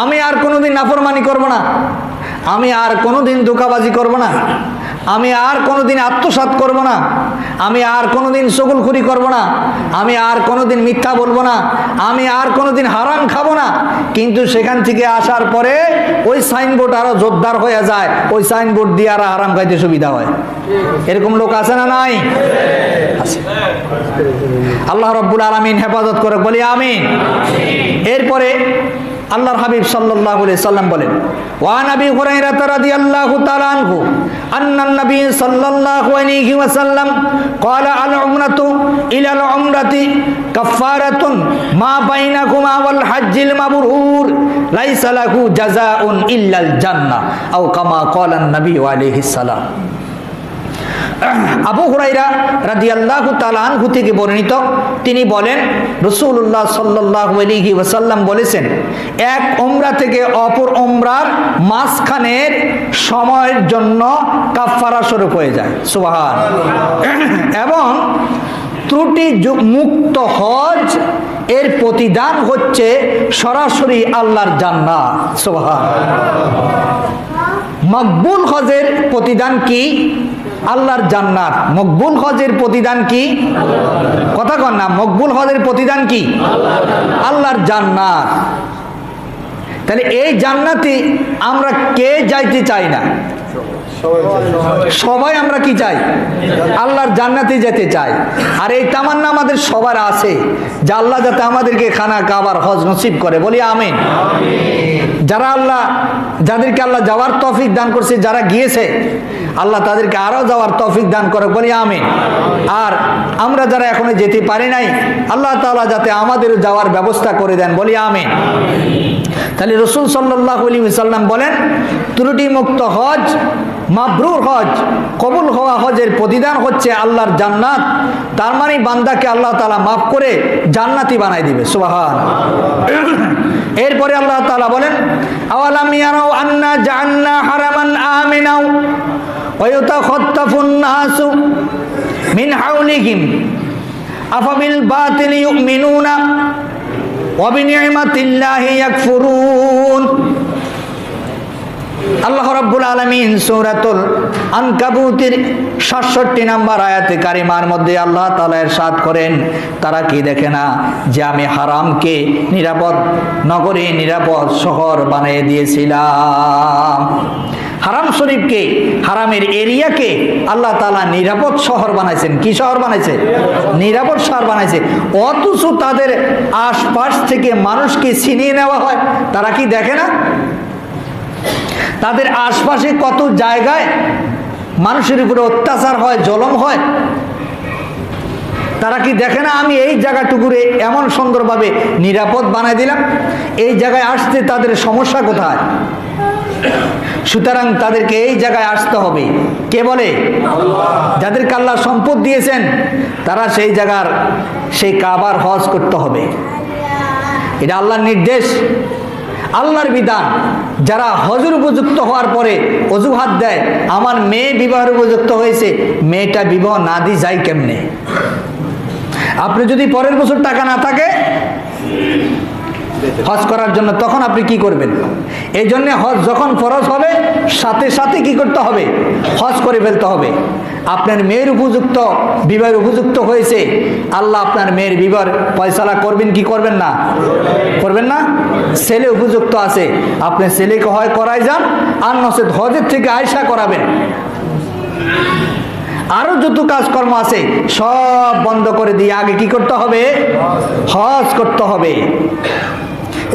আমি আর কোনোদিন নাফরমানি করব না, আমি আর কোনোদিন ধোঁকাবাজি করব না, আমি আর কোনোদিন আত্মসাৎ করব না, আমি আর কোনোদিন চগলখুরি করব না, আমি আর কোনোদিন মিথ্যা বলবো না, আমি আর কোনোদিন হারাম খাবো না। কিন্তু সেখান থেকে আসার পরে ওই সাইনবোর্ড আরো জোরদার হয়ে যায়, ওই সাইনবোর্ড দিয়ে আর হারাম খাইতে সুবিধা হয়। এরকম লোক আছে না নাই? আছে। আল্লাহ রাব্বুল আলামিন হেফাজত করে, বলি আমিন। এরপরে আল্লাহর হাবিব সাল্লাল্লাহু আলাইহি সাল্লাম বলেন, ওয়া নবী হুরায়রা রাদিয়াল্লাহু তাআলা আনহু আন্নান নবী সাল্লাল্লাহু আলাইহি ওয়াসাল্লাম ক্বালা আল উমরাতু ইলা আল উমরাতি কাফারাতুন মা বাইনাকুমা ওয়াল হজ্জিল মাবরুর লাইসা লাহু জাযাউন ইল্লাল জান্নাহ আও কামা ক্বালা নবী আলাইহি সালাম। আবু হুরায়রা রাদিয়াল্লাহু তাআলা আনহু থেকে বর্ণিত, তিনি বলেন রাসূলুল্লাহ সাল্লাল্লাহু আলাইহি ওয়াসাল্লাম বলেছেন, এক উমরা থেকে অপর উমরার মাঝখানের সময়ের জন্য কাফারা স্বরূপ হয়ে যায়। সুবহানাল্লাহ। এবং ত্রুটি মুক্ত হজ এর প্রতিদান হচ্ছে সরাসরি আল্লাহর জান্নাত। সুবহানাল্লাহ। মকবুল হজের প্রতিদান কি? আল্লাহর জান্নাত। মকবুল হজের প্রতিদান কি? কথা কন না, মকবুল হজের প্রতিদান কি? আল্লাহর জান্নাত। তাহলে এই জান্নাতে আমরা কে যাইতে চাই না? সবাই আমরা কি চাই? আল্লাহর জান্নাতে যেতে চাই। আর এই তামান্না আমাদের সবার আছে যে আল্লাহ যাতে আমাদেরকে খানা কাবার হজ নসিব করে, বলি আমিন। যাদেরকে আল্লাহ যাওয়ার তৌফিক দান করছে, যারা গিয়েছে আল্লাহ তাদেরকে আরো যাওয়ার তৌফিক দান করে, বলি আমিন। আর আমরা যারা এখনো যেতে পারি নাই, আল্লাহ তাআলা যাতে আমাদের যাওয়ার ব্যবস্থা করে দেন, বলি আমিন। তাহলে রাসূল সাল্লাল্লাহু আলাইহি ওয়াসাল্লাম বলেন, ত্রুটি মুক্ত হজ মাবরুর হজ, কবুল হওয়া হজের প্রতিদান হচ্ছে আল্লাহর জান্নাত। তার মানে বান্দাকে আল্লাহ তাআলা মাফ করে জান্নাতি বানাই দিবে। সুবহানাল্লাহ। এরপরে আল্লাহ তাআলা বলেন, আওয়ালাম ইয়ারাউ আন্না জাআলনা হারামান আমিনাও ওয়া ইয়াতাখাত্তাফুন নাসু মিন হাওলিহিম আফাবিল বাতিলি ইউমিনুনা ওয়া বিনি'মাতিল্লাহি ইয়াকফুরুন। আল্লাহ রাব্বুল আলামিন সূরাতুল আনকাবুতের ৬৭ নম্বর আয়াতে কারিমার মধ্যে আল্লাহ তাআলা ইরশাদ করেন, তারা কি দেখে না যে আমি হারামকে নিরাপদ নগরী, নিরাপদ শহর বানিয়ে দিয়েছিলাম। হারাম শরীফকে, হারামের এরিয়াকে আল্লাহ তাআলা নিরাপদ শহর বানাইছেন। কি শহর বানাইছে? নিরাপদ শহর বানাইছে। অথচ তাদের আশপাশ থেকে মানুষকে ছিনিয়ে নেওয়া হয়, তারা কি দেখে না? তাদের আশপাশে কত জায়গায় মানুষের উপরে অত্যাচার হয়, জুলুম হয়, তারা কি দেখে না? আমি এই জায়গাটুকুরে এমন সুন্দরভাবে নিরাপদ বানাই দিলাম, এই জায়গায় আসতে তাদের সমস্যা কোথায়? সুতরাং তাদেরকে এই জায়গায় আসতে হবে। কে বলে? যাদেরকে আল্লাহ সম্পদ দিয়েছেন, তারা সেই জায়গার, সেই কাবার হজ করতে হবে। এটা আল্লাহর নির্দেশ, আল্লাহর বিধান। যারা হজের উপযুক্ত হওয়ার পরে অজুহাত দেয়, আমার মেয়ে বিবাহের উপযুক্ত হয়েছে, মেয়েটা বিবাহ না দিয়ে যায় কেমনে? আপনি যদি পরের বছর টাকা না থাকে হজ করার জন্য, তখন আপনি কি করবেন? এই জন্য হজ যখন ফরজ হবে, সাথে সাথে কি করতে হবে? হজ করে ফেলতে হবে। আপনার মেয়ের উপযুক্ত, বিবাহের উপযুক্ত হয়েছে, আল্লাহ আপনার মেয়ের বিবাহ ফয়সালা করবেন কি করবেন না? করবেন না? ছেলে উপযুক্ত আছে, আপনি ছেলেকে হয় করাই যান, আর নচেত হজের থেকে আয়সা করাবেন। আরো যত কাজকর্ম আছে সব বন্ধ করে দিয়ে আগে কি করতে হবে? হজ করতে হবে।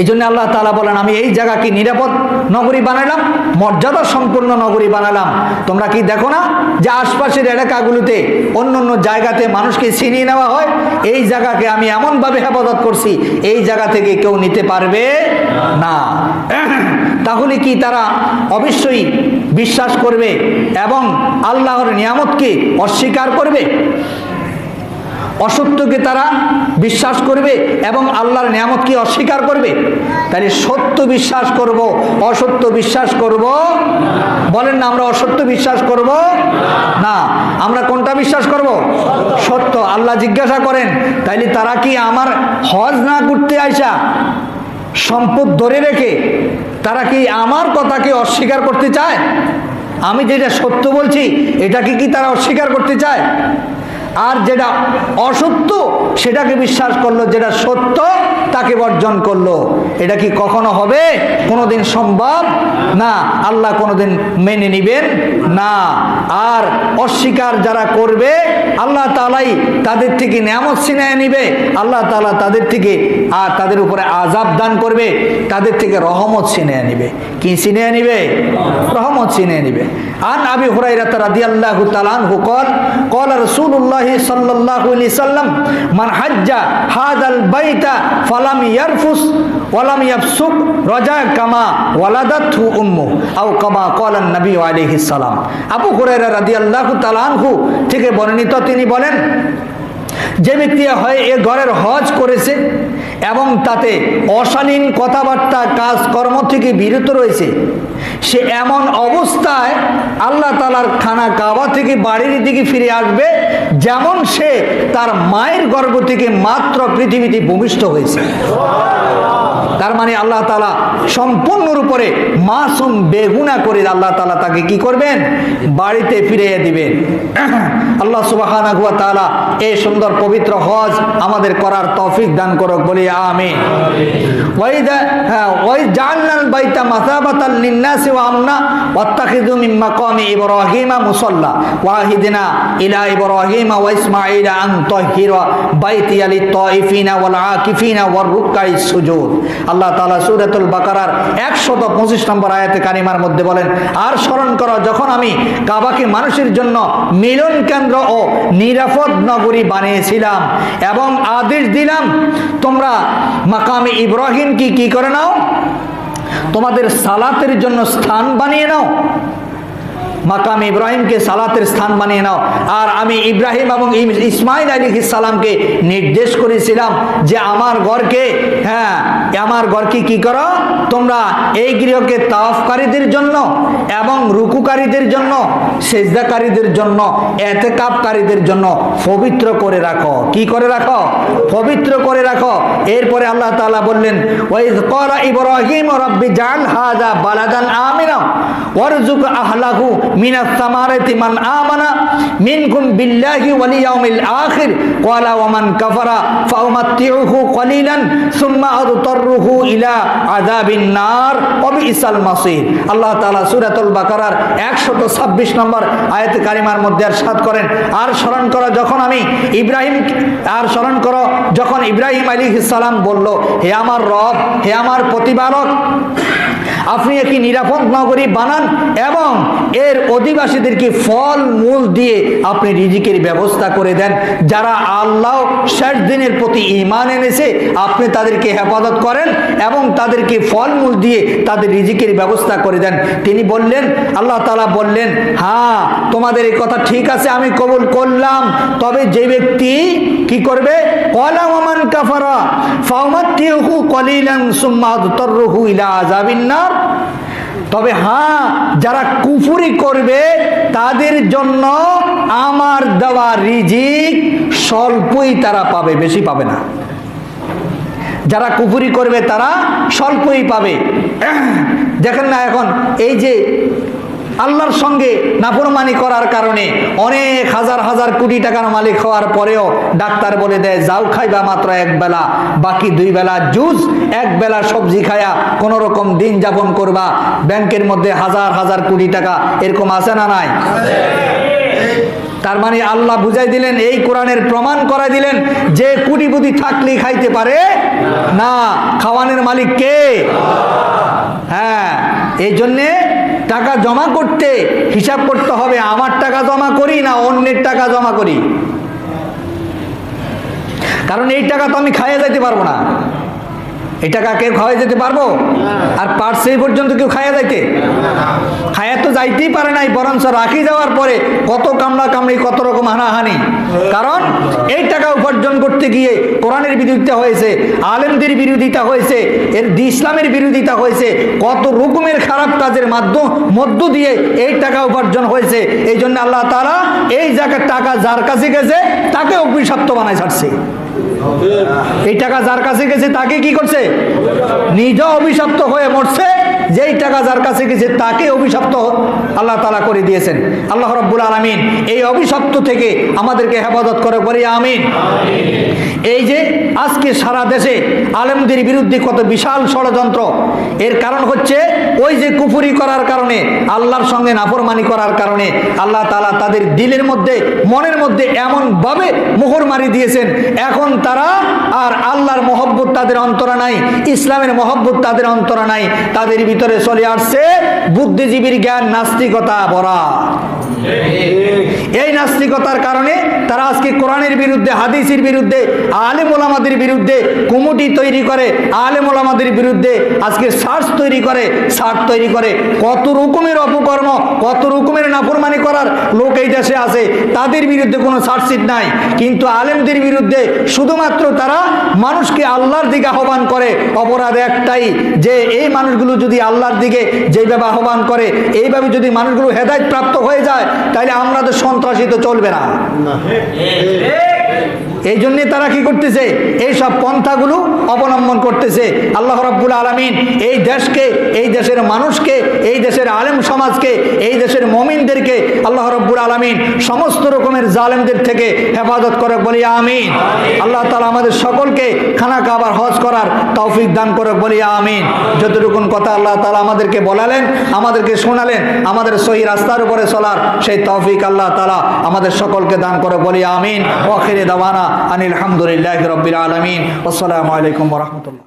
এই জন্য আল্লাহ তাআলা বলেন, আমি এই জায়গাকে নিরাপদ নগরী বানালাম, মর্যাদা সম্পূর্ণ নগরী বানালাম। তোমরা কি দেখো না যে আশপাশের এলাকাগুলোতে, অন্য অন্য জায়গাতে মানুষকে ছিনিয়ে নেওয়া হয়? এই জায়গাকে আমি এমনভাবে হেফাজত করছি, এই জায়গা থেকে কেউ নিতে পারবে না। তাহলে কি তারা অবশ্যই বিশ্বাস করবে এবং আল্লাহর নিয়ামতকে অস্বীকার করবে? অসত্যকে তারা বিশ্বাস করবে এবং আল্লাহর নিয়ামতকে অস্বীকার করবে? তাহলে সত্য বিশ্বাস করব, অসত্য বিশ্বাস করব? বলেন না, আমরা অসত্য বিশ্বাস করব না। আমরা কোনটা বিশ্বাস করব? সত্য। আল্লাহ জিজ্ঞাসা করেন, তাইলে তারা কি আমার হজ না করতে আইসা সম্পদ ধরে রেখে তারা কি আমার কথাকে অস্বীকার করতে চায়? আমি যেটা সত্য বলছি এটাকে কি তারা অস্বীকার করতে চায়? আর যেটা অসত্য সেটাকে বিশ্বাস করলো, যেটা সত্য তাকে বর্জন করলো। এটা কি কখনো হবে? কোনোদিন সম্ভব না। আল্লাহ কোনোদিন মেনে নিবেন না। আর অস্বীকার যারা করবে, আল্লাহ তাআলাই তাদের থেকে নিয়ামত ছিনিয়ে নিবে, আল্লাহ তাআলা তাদের থেকে আর তাদের উপরে আযাব দান করবে, তাদের থেকে রহমত ছিনিয়ে নিবে। কি ছিনিয়ে নিবে? রহমত ছিনিয়ে নিবে। আন আবি হুরায়রা রাদিয়াল্লাহু তাআলা আনহু قال قال رسول الله صلى الله عليه وسلم من حج هذا البيت فلم يرفث ولم يفسق رجع كما ولدته امه او كما قال النبي عليه السلام। আবু হুরায়রা রাদিয়াল্লাহু তাআলা আনহু থেকে বর্ণিত, তিনি বলেন, যে ব্যক্তি হয় এ ঘরের হজ করেছে এবং তাতে অশালীন কথাবার্তা, কাজকর্ম থেকে বিরত রয়েছে, সে এমন অবস্থায় আল্লাহ তাআলার খানা কাবা থেকে বাড়ির দিকে ফিরে আসবে যেমন সে তার মায়ের গর্ভ থেকে মাত্র পৃথিবীতে ভূমিষ্ঠ হয়েছে। তার মানে আল্লাহ তাআলা সম্পূর্ণর উপরে মাসুম, বেগুনাহ করে আল্লাহ তাআলা তাকে কি করবেন? বাড়িতে ফিরিয়ে দিবেন। আল্লাহ সুবহানাহু ওয়া তাআলা এই সুন্দর পবিত্র হজ আমাদের করার তৌফিক দান করুক, বলি আমিন। ওয়াই জাআলনাল বাইতা মাসাবাতাল লিন-নাসি ওয়া আমনা ওয়াত্তাখিযু মিন মাকামি ইব্রাহিমা মুসাল্লা ওয়া আহিদনা ইলা ইব্রাহিমা ওয়া ইসমাঈলা আন তাহহিরা বাইতিয়া লিত-তাইফিনা ওয়াল আকিফিনা ওয়ার রুকআইস সুজুদ। আল্লাহ তাআলা সূরাতুল বাকারার 125 নম্বর আয়াতে কারিমার মধ্যে বলেন, আর স্মরণ করো যখন আমি কাবাকে মানুষের জন্য মিলন কেন্দ্র ও নিরাপদ নগরী বানিয়েছিলাম এবং আদেশ দিলাম, তোমরা মাকামে ইব্রাহিম কি করে নাও? তোমাদের সালাতের জন্য স্থান বানিয়ে নাও। মাকাম ইব্রাহিমকে সালাতের স্থান বানিয়ে নাও। আর আমি ইব্রাহিম এবং ইসমাইল আলাইহিস সালামকে নির্দেশ করেছিলাম যে আমার ঘরকে, হ্যাঁ আমার ঘরকে কি করো তোমরা, এই গৃহকে তাওয়াফকারীদের জন্য এবং রুকুকারীদের জন্য, সেজদাকারীদের জন্য, এতেকাফকারীদের জন্য পবিত্র করে রাখো। কি করে রাখো? পবিত্র করে রাখো। এরপরে আল্লাহ তাআলা বললেন, ওয়াইজ ক্বালা ইব্রাহিম রাব্বি জাআল হাযা বালাদান আমিনা ওয়ারযুক আহলাহু মিনাস সামারাতি মান আমানা মিনকুম বিল্লাহি ওয়াল ইয়াউমিল আখির ক্বালা ওয়া মান কাফারা ফাউমাত্তিউহু কলিলান সুম্মা আদতারুহু ইলা আযাবিন নার ওয়া বিসাল মাসির। আল্লাহ তাআলা সূরাতুল বাকারার 126 নম্বর আয়াতে কারিমার মধ্যে ارشاد করেন, আর স্মরণ করো যখন আমি ইব্রাহিম, আর স্মরণ করো যখন ইব্রাহিম আলাইহিস সালাম বলল, হে আমার রব, হে আমার প্রতিপালক, আপনি একটি নিরাপদ নগরী বানান এবং এর অধিবাসীদেরকে ফল মূল দিয়ে আপনি রিজিকের ব্যবস্থা করে দেন। যারা আল্লাহ শেষ দিনের প্রতি ঈমান এনেছে আপনি তাদেরকে হেফাজত করেন এবং তাদেরকে ফল মূল দিয়ে তাদের রিজিকের ব্যবস্থা করে দেন। তিনি বললেন, আল্লাহ তাআলা বললেন, হ্যাঁ তোমাদের এই কথা ঠিক আছে, আমি কবুল করলাম। তবে যে ব্যক্তি কি করবে, ক্বালা ওয়া মান কাফারা ফাউমাত্তিউহু কলিলান সুম্মা আদতারুহু ইলা আযাবিন নার, তবে হ্যাঁ যারা কুফরি করবে তাদের জন্য আমার দেওয়া রিজিক স্বল্পই তারা পাবে, বেশি পাবে না। যারা কুফরি করবে তারা স্বল্পই পাবে। দেখেন না এখন এই যে আল্লাহর সঙ্গে নাফরমানি করার কারণে অনেক হাজার হাজার কোটি টাকার মালিক হওয়ার পরেও ডাক্তার বলে দেয় যাও খাইবা মাত্র এক বেলা, বাকি দুই বেলা জুস, এক বেলা সবজি খায়া কোন রকম দিন যাপন করবা, ব্যাংকের মধ্যে হাজার হাজার কোটি টাকা, এরকম আছে না নাই? তার মানে আল্লাহ বুঝাই দিলেন, এই কোরআনের প্রমাণ করা দিলেন যে কোটিপতি থাকলেই খাইতে পারে না, খাওয়ানোর মালিক কে? হ্যাঁ, এই জন্যে টাকা জমা করতে হিসাব করতে হবে, আমার টাকা জমা করি না অন্যের টাকা জমা করি, কারণ এই টাকা তো আমি খাইয়ে যেতে পারবো না। এই টাকা কেউ খাওয়াই যেতে পারবো? আর পারছে এই পর্যন্ত কেউ খাইয়া যাইতে? খাইয়া তো যাইতেই পারে নাই, বরঞ্চ রাখি যাওয়ার পরে কত কামড়া কামড়ি, কত রকম হানাহানি। কারণ এই টাকা উপার্জন করতে গিয়ে কোরআনের বিরোধিতা হয়েছে, আলেমদের বিরোধিতা হয়েছে, এর ইসলামের বিরোধিতা হয়েছে, কত রকমের খারাপ কাজের মধ্য দিয়ে এই টাকা উপার্জন হয়েছে। এই জন্য আল্লাহ তাআলা এই জায়গার টাকা যার কাছে গেছে তাকে অভিশপ্ত বানায় ছাড়ছে। এই টাকা যার কাছে গেছে তাকে কি করছে? নিজে অভিশপ্ত হয়ে মরছে। যেই টাকা যার কাছে গেছে তাকে অভিশপ্ত আল্লাহ তাআলা করে দিয়েছেন। আল্লাহ রাব্বুল আলামিন এই অভিশপ্ত থেকে আমাদেরকে হেফাজত করে, বলি আমিন। এই যে আজকে সারা দেশে আলেমদের বিরুদ্ধে কত বিশাল ষড়যন্ত্র, এর কারণ হচ্ছে ওই যে কুফরি করার কারণে, আল্লাহর সঙ্গে নাফরমানি করার কারণে আল্লাহ তাআলা তাদের দিলের মধ্যে, মনের মধ্যে এমন ভাবে মোহর মারি দিয়েছেন, এখন তারা আর আল্লাহর মহব্বত তাদের অন্তরে নাই, ইসলামের মহব্বত তাদের অন্তরে নাই, তাদের ভিতরে চলে আসছে বুদ্ধিজীবীর জ্ঞান, নাস্তিকতা ভরা। এই নাস্তিকতার কারণে তারা আজকে কোরআনের বিরুদ্ধে, হাদিসের বিরুদ্ধে, আলেম ওলামাদের বিরুদ্ধে কমিটি তৈরি করে, আলেম ওলামাদের বিরুদ্ধে আজকে সার্চ তৈরি করে, কত রকমের অপকর্ম, কত রকমের নাফরমানি করার লোক এই দেশে আছে, তাদের বিরুদ্ধে কোনো সার্চশিট নাই। কিন্তু আলেমদের বিরুদ্ধে শুধুমাত্র তারা মানুষকে আল্লাহর দিকে আহ্বান করে। অপরাধ একটাই, যে এই মানুষগুলো যদি আল্লাহর দিকে যেভাবে আহ্বান করে, এইভাবে যদি মানুষগুলো হেদায়েত প্রাপ্ত হয়ে যায়, তাহলে আমরা তো সন্ত্রাসী তো চলবে না। এই জন্য তারা কি করতেছে? এই সব পন্থাগুলো অবলম্বন করতেছে। আল্লাহ রাব্বুল আলামিন এই দেশকে, এই দেশের মানুষকে, এই দেশের আলেম সমাজকে, এই দেশের মুমিনদেরকে আল্লাহ রাব্বুল আলামিন সমস্ত রকমের জালেমদের থেকে হেফাজত করে, বলি আমিন। আল্লাহ তাআলা আমাদের সকলকে খানা কাবার হজ করার তৌফিক দান করে, বলি আমিন। যতটুকুন কথা আল্লাহ তাআলা আমাদেরকে বলালেন, আমাদেরকে শোনালেন, আমাদের সহি রাস্তার উপরে চলার সেই তৌফিক আল্লাহ তাআলা আমাদের সকলকে দান করে, বলি আমিন। ওয়া আখিরি দাওয়ানা আনিল হামদুলিল্লাহি রাব্বিল আলামিন। আসসালামু আলাইকুম ওয়া রাহমাতুল্লাহ।